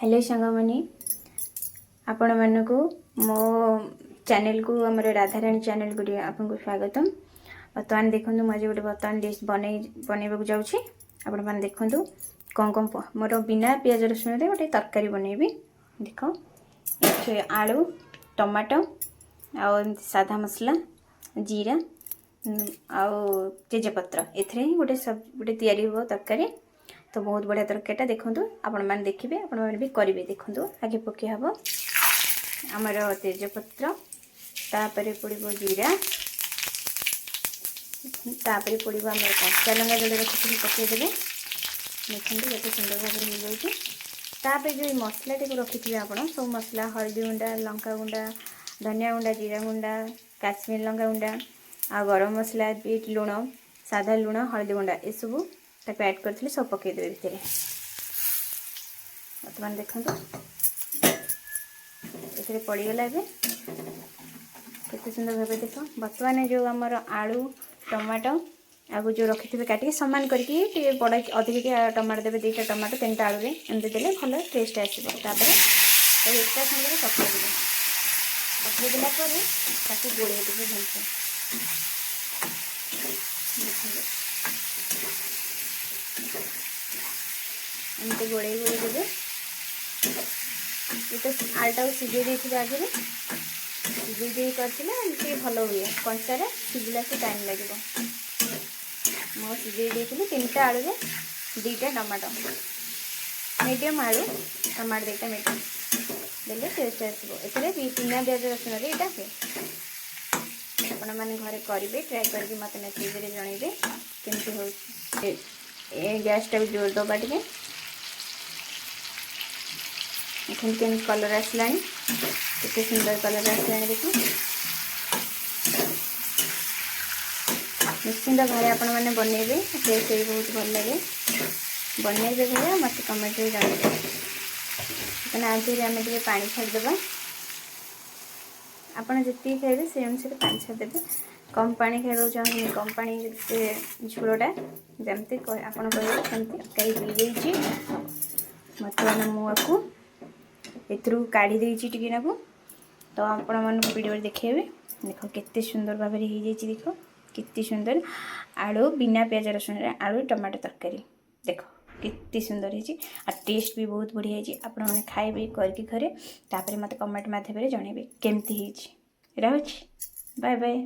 Hello सांगमानी आपण मानक मो चैनल को आम राधाराणी चैनल को आपको स्वागतम। बर्तमान देखो मुझे गोटे बर्तमान डिश बनवाक जाऊँगी। आपण मैंने देखु कौन कौन मोर बिना पियाज रसुण गोटे तरकारी बनैबी। देख ये आलू टमाटो आ साधा मसला जीरा आउ तेजपत्र एथरे गोटे सब गोटे तैयारी हो तरकारी। तो बहुत बढ़िया तरकारीटा देखूँ आपण मैंने देखिए आपण मैंने भी करेंगे। देखूँ आगे पकई हम आमर तेजपत्र तापर पड़ो जीरा तापर पड़ो आम कंचा लंका जोड़े रखी पकईदे। देखते ये सुंदर भाव हो जापर जो मसलाटी को रखी थे आप सब मसला हल्दी गुंडा लंका गुंडा धनिया गुंडा जीरा गुंडा काश्मीर लंका गुंडा आ गरम मसला बीट लुण साधा लुण हल्दी गुंडा ये सब ताको ऐड करथिले सब पकईदेवे भितर। बर्तमान देखो ये पड़गला केते सुंदर भाव देख। बर्तमान जो आमर आलू टमाटो आगु जो रखी थे काटिक सामान करके बड़ा अधिक टमाटो देवे दुईटा टमाटो 3टा आलू एमती देले भल टेस्ट आसो। एक सागर पकई देला गोड़े देवे भलसे एमती गोड़े गोड़े देवे। ये तो आलटा सीझे देते आगे सीझे करते भल हुए कंचार सीझला से टाइम लगे। मो सीझे 3टा आलू 2टा टमाटो मीडियम आलू टमाटो 2टा मीडियम देले टेस्ट आसो। एथरे बिना पियाज रसुण यहाँ हुए। आपण मैंने घरे करेंगे ट्राए करके मत मेसेज जनइबे केमती हो। गैस टाइम जोर दबा टे केम कलर आसला केते सुंदर कलर आसला देख। निश्चिंत भाई आपण मैंने बनइबे टेस्ट भी बहुत भल लगे बनइबे भैया मत कमेंट में जनइबे। आज आम टे पानी छाड़देबा आपड़ जी खाइबे से अनुसार पानी छाड़देवे। कम पानी खाइबा चाहूँ कम पानी झोलटा जमती आपड़ कहे तरकारी हो जाइए। बर्तमान मुझे एथरू काढ़ी देती टिके नाकू तो आपण मन वीडियो देखेबे। देख केते सुंदर भाव हो जाइए। देख केते सुंदर आलू बिना पियाज रसुण आलू टमाटो तरकारी देख केते सुंदर है आ टेस्ट भी बहुत बढ़िया है। आपण मैंने खाइबे करके घरे तापर मत कमेंट माध्यम जनइबे केमती है। रहुछि बाय बाय।